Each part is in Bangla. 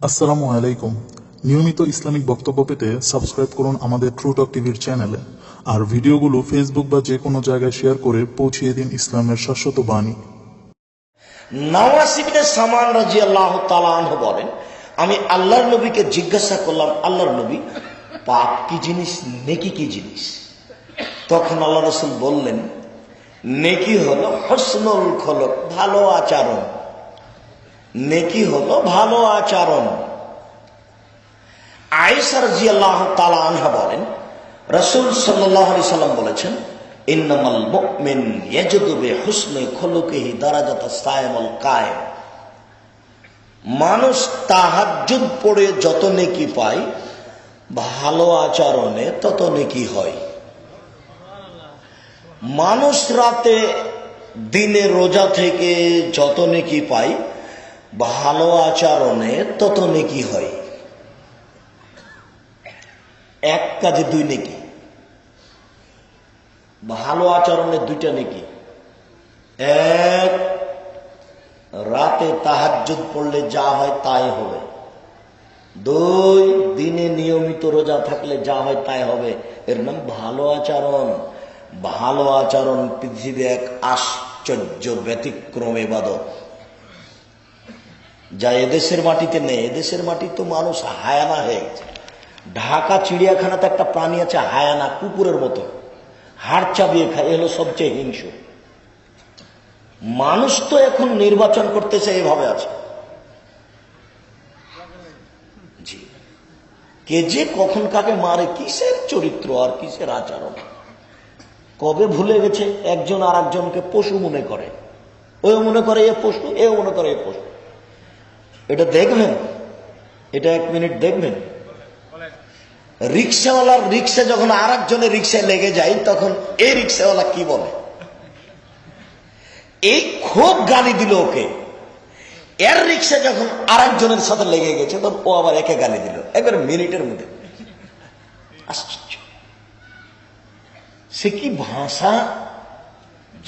আসসালামু আলাইকুম। নিয়মিত ইসলামিক বক্তব্য পেতে সাবস্ক্রাইব করুন আমাদের ট্রু টক টিভির চ্যানেলে, আর ভিডিওগুলো ফেসবুক বা যে কোনো জায়গায় শেয়ার করে পৌঁছিয়ে দিন ইসলামের শাশ্বত বাণী। নওয়াস ইবনে সামান রাদিয়াল্লাহু তাআলা আনহু বলেন, আমি আল্লাহর নবীকে জিজ্ঞাসা করলাম, আল্লাহর নবী, পাপ কি জিনিস, নেকি কি জিনিস? তখন আল্লাহ রাসূল বললেন, নেকি হলো হুসনুল খুলুক, ভালো আচরণ। নেকি হলো ভালো আচরণ। আয়েশা রাদিয়াল্লাহু তাআলা আনহা বলেন, রাসূল সাল্লাল্লাহু আলাইহি সাল্লাম বলেছেন, ইন্নামাল মুমিন ইয়াজিদু বিহুসনি খুলুকিহি দারাজাতাস সায়িমুল কায়েম। মানুষ তাহাজ্জুদ পড়ে যত নেকি পায়, ভালো আচরণে তত নেকি হয়। মানুষ রাতে দিনে রোজা থেকে যত নেকি পায়, ভালো আচরণে তত নেকি হয়। এক কাজে দুই নেকি, ভালো আচরণে দুইটা নেকি। এক, রাতে তাহাজ্জুদ পড়লে যা হয় তাই হবে। দুই, দিনে নিয়মিত রোজা থাকলে যা হয় তাই হবে। এর নাম ভালো আচরণ। ভালো আচরণ পৃথিবী এক আশ্চর্য ব্যতিক্রম ইবাদত, যা এদেশের মাটিতে নেই। এদেশের মাটি তো মানুষ হায়ানা হয়ে গেছে। ঢাকা চিড়িয়াখানাতে একটা প্রাণী আছে হায়ানা, কুকুরের মতো, হাড় চাবিয়ে খায়, এলো সবচেয়ে হিংস্র। মানুষ তো এখন নির্বাচন করতেছে এইভাবে আছে। জি, কে যে কখন কাকে মারে, কিসের চরিত্র আর কিসের আচরণ কবে ভুলে গেছে। একজন আর একজনকে পশু মনে করে, ওই মনে করে এ পশু, এ মনে করে এ পশু। এটা দেখবেন, এটা এক মিনিট দেখবেন। রিক্সাওয়ালার রিক্সা যখন আর একজনের রিক্সায় লেগে যায়, তখন এই রিক্সাওয়ালা কি বলে, এই খুব গালি দিল ওকে। এর রিক্সা যখন আর একজনের সাথে লেগে গেছে, তখন ও আবার একে গালি দিল, একবার মিনিটের মধ্যে। আশ্চর্য, সে কি ভাষা,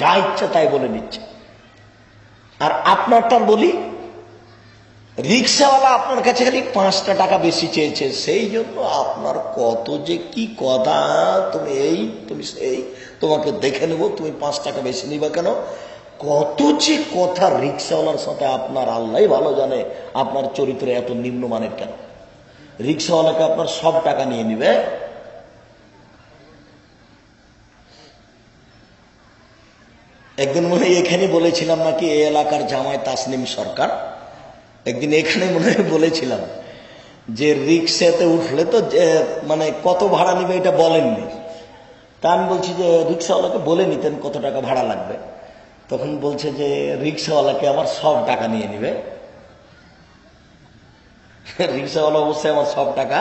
যা ইচ্ছা তাই বলে নিচ্ছে। আর আপনারটা বলি, রিক্সাওয়ালা আপনার কাছে খালি 5টা টাকা বেশি চেয়েছে, সেই জন্য আপনার কত যে কি কথা, তুমি এই, তুমি সেই, তোমাকে দেখে নেবো, তুমি 5 টাকা বেশি নিবা কেন, কত যে কথা রিক্সাওয়ালার সাথে আপনার। আল্লাহ ভালো জানে আপনার চরিত্র এত নিম্নমানের কেন। রিক্সাওয়ালাকে আপনার সব টাকা নিয়ে নিবে। একদিন মনে হয় এখানে বলেছিলাম নাকি, এই এলাকার জামাই তাসনিম সরকার, একদিন এখানে মনে হয় বলেছিলাম যে রিক্সাতে উঠলে তো মানে কত ভাড়া নিবে এটা বলেননি। তা আমি বলছি যে রিক্সাওয়ালাকে বলে নিতেন কত টাকা ভাড়া লাগবে। তখন বলছে যে রিক্সাওয়ালাকে আমার সব টাকা নিয়ে নিবে। রিক্সাওয়ালা অবশ্যই আমার সব টাকা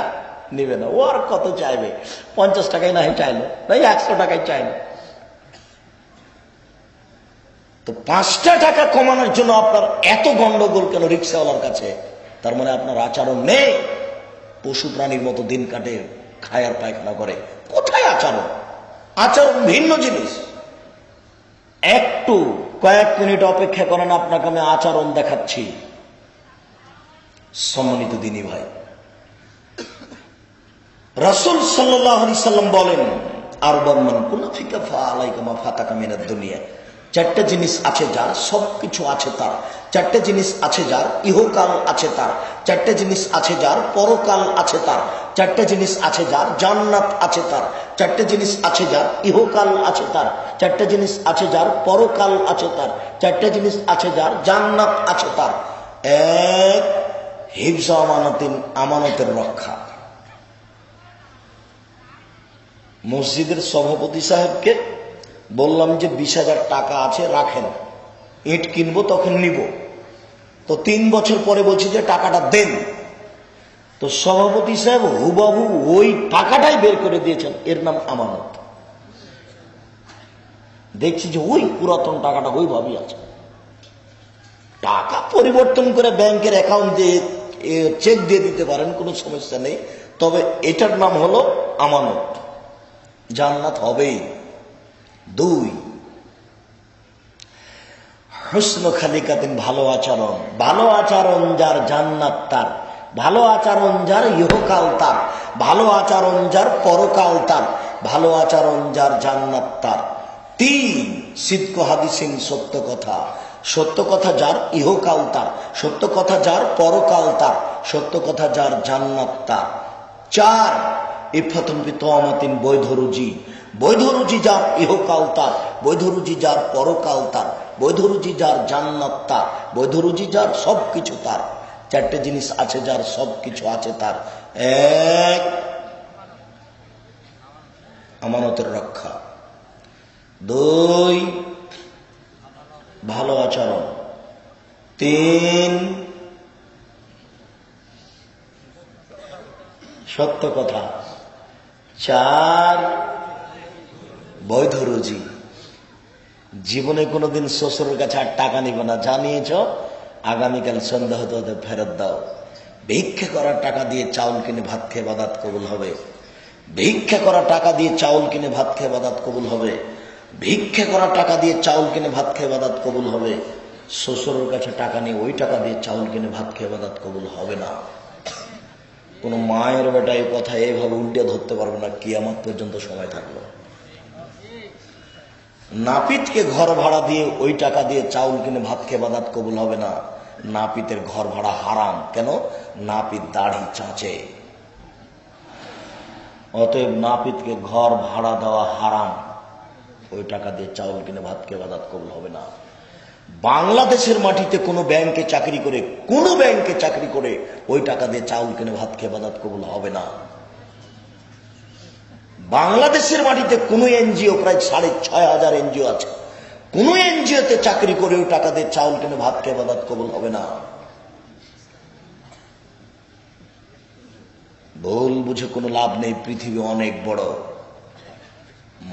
নিবে না, ও আর কত চাইবে, 50 টাকায় না হয় চাইলো, না 100 টাকায় চাইলো। তো 5টা টাকা কমানোর জন্য আপনার এত গন্ডগোল কেন রিক্সাওয়ালার কাছে? তার মানে আপনার আচরণ নেই, পশু প্রাণীর মতো দিন কাটে, খায় আর পায়খানা করে। কোথায় আচরণ? আচরণ ভিন্ন জিনিস। একটু কয়েক মিনিট অপেক্ষা করেন, আপনাকে আমি আচরণ দেখাচ্ছি। সম্মানিত দিনী ভাই, রাসূল সাল্লাল্লাহু আলাইহি সাল্লাম বলেন, আরবান মান কুনা ফিকা ফালাইকা মা ফাতাকা মিনাদ দুনিয়া। 4টা জিনিস আছে যার, সবকিছু আছে তার। 4টা জিনিস আছে যার, ইহকাল আছে তার। 4টা জিনিস আছে যার, পরকাল আছে তার। 4টা জিনিস আছে যার, জান্নাত আছে তার। 4টা জিনিস আছে যার, ইহকাল আছে তার। 4টা জিনিস আছে যার, পরকাল আছে তার। 4টা জিনিস আছে যার, জান্নাত আছে তার। এক, হিফজ আমানাতিন, আমানতের রক্ষা। মসজিদের সভাপতি সাহেবকে বললাম যে 20,000 টাকা আছে, রাখেন, ইট কিনবো তখন নিব। তো 3 বছর পরে বলছি যে টাকাটা দেন। তো সভাপতি সাহেব হুবাহু ওই টাকাটাই বের করে দিয়েছেন, এর নাম আমানত। দেখছি যে ওই পুরাতন টাকাটা ওইভাবেই আছে। টাকা পরিবর্তন করে ব্যাংকের অ্যাকাউন্ট দিয়ে চেক দিয়ে দিতে পারেন, কোনো সমস্যা নেই, তবে এটার নাম হলো আমানত। জান্নাত হবেই। 2, হুসনু খালিকাতিন, ভালো আচরণ। ভালো আচরণ যার, জান্নাত তার। ভালো আচরণ যার ইহকাল তার, ভালো আচরণ যার পরকাল তার, ভালো আচরণ যার জান্নাত তার। 3 সিদক হাদিসিন, সত্য কথা। সত্য কথা যার ইহকাল তার, সত্য কথা যার পরকাল তার, সত্য কথা যার জান্নাত তার। 4 ইফাতুন বিতওয়ামাতিন, বৈধ রুজি। বৈধ রুজি যার ইহকাল তার, বৈধ রুজি যার পরকাল তার, বৈধ রুজি যার জান্নাত তার, বৈধ রুজি যার সবকিছু তার। 4টে জিনিস আছে যার, সবকিছু আছে তার। 1 আমানতের রক্ষা, 2 ভালো আচরণ, 3 সত্য কথা, 4 বৈধ রুজি। জীবনে কোনোদিন শ্বশুরের কাছে আর টাকা নিবে না, জানিয়েছ, আগামীকাল সন্ধ্যা হতে হতে ফেরত দাও। ভিক্ষা করার টাকা দিয়ে চাউল কিনে ভাত খেয়ে বাদাত কবুল হবে। ভিক্ষা করা টাকা দিয়ে চাউল কিনে ভাত খেয়ে বাদাত কবুল হবে। ভিক্ষা করা টাকা দিয়ে চাউল কিনে ভাত খেয়ে বাদাত কবুল হবে। শ্বশুরের কাছে টাকা নিয়ে ওই টাকা দিয়ে চাউল কিনে ভাত খেয়ে বাদাত কবুল হবে না। কোন মায়ের বেটা এই কথা এইভাবে উল্টে ধরতে পারবে না, কিয়ামত পর্যন্ত সময় থাকলো। নাপিতকে ঘর ভাড়া দিয়ে ওই টাকা দিয়ে চাউল কিনে ভাত খেয়ে বাদাত কবুল হবে না। নাপিতের ঘর ভাড়া হারাম। কেন? নাপিত দাড়ি চাঁচে। অতএব নাপিতকে ঘর ভাড়া দেওয়া হারাম। ওই টাকা দিয়ে চাউল কিনে ভাত খেয়ে বাদাত কবুল হবে না। বাংলাদেশের মাটিতে কোনো ব্যাংকে চাকরি করে, কোনো ব্যাংকে চাকরি করে ওই টাকা দিয়ে চাউল কিনে ভাত খেয়ে বাদাত কবুল হবে না। বাংলাদেশের মাটিতে কোনো এনজিও, প্রায় 6,500 এনজিও আছে, কোন এনজিওতে চাকরি করে ওই টাকা দিয়ে চাউল কিনে ভাত খেয়ে বাদাত কবুল হবে না। ভুল বুঝে কোনো লাভ নেই। পৃথিবী অনেক বড়।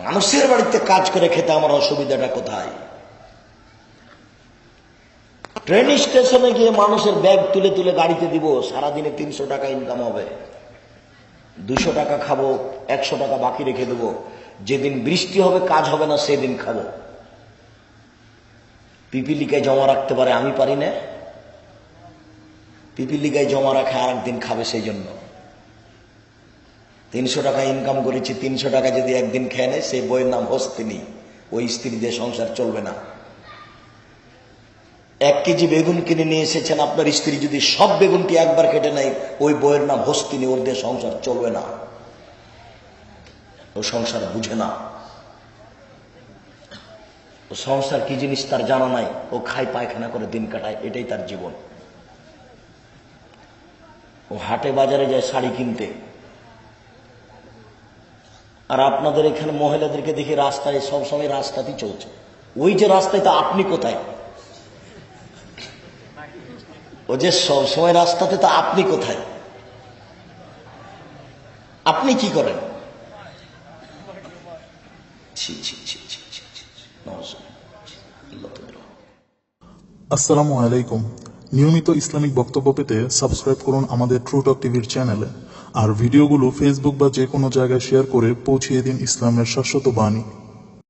মানুষের বাড়িতে কাজ করে খেতে আমার অসুবিধাটা কোথায়? ট্রেন স্টেশনে গিয়ে মানুষের ব্যাগ তুলে তুলে গাড়িতে দিব, সারাদিনে 300 টাকা ইনকাম হবে। 200 টাকা খাবো, 100 টাকা বাকি রেখে দেবো। যেদিন বৃষ্টি হবে, কাজ হবে না, সেদিন খাবো। পিপিলিকায় জমা রাখতে পারে, আমি পারি না। পিপিলিকায় জমা রাখে, আর একদিন খাবে। সেই জন্য 300 টাকা ইনকাম করেছি, 300 টাকা যদি একদিন খেয়ে নেয়, সেই বইয়ের নাম হস্তিনী। ওই স্ত্রী দিয়ে সংসার চলবে না। 1 কেজি বেগুন কিনে নিয়ে এসেছেন, আপনার স্ত্রী যদি সব বেগুনটি একবার কেটে নেয়, ওই বইয়ের নাম হস্তিনী। ওর দিয়ে সংসার চলবে না। ও সংসার বুঝে না। ও সংসার কি জিনিস তার জানা নাই। ও খায়, পায়খানা করে দিন কাটায়, এটাই তার জীবন। ও হাটে বাজারে যায় শাড়ি কিনতে। আর আপনাদের এখানে মহিলাদেরকে দেখি রাস্তায়, সবসময় রাস্তাতেই চলছে। ওই যে রাস্তায়, তা আপনি কোথায়? ও যে সবসময় রাস্তাতে, তা আপনি কোথায়? আপনি কি করেন? আসসালামু আলাইকুম। নিয়মিত ইসলামিক বক্তব্য পেতে সাবস্ক্রাইব করুন আমাদের ট্রু টক টিভির চ্যানেলে। আর ভিডিওগুলো ফেসবুক বা যে কোনো জায়গায় শেয়ার করে পৌঁছিয়ে দিন ইসলামের শাশ্বত বাণী।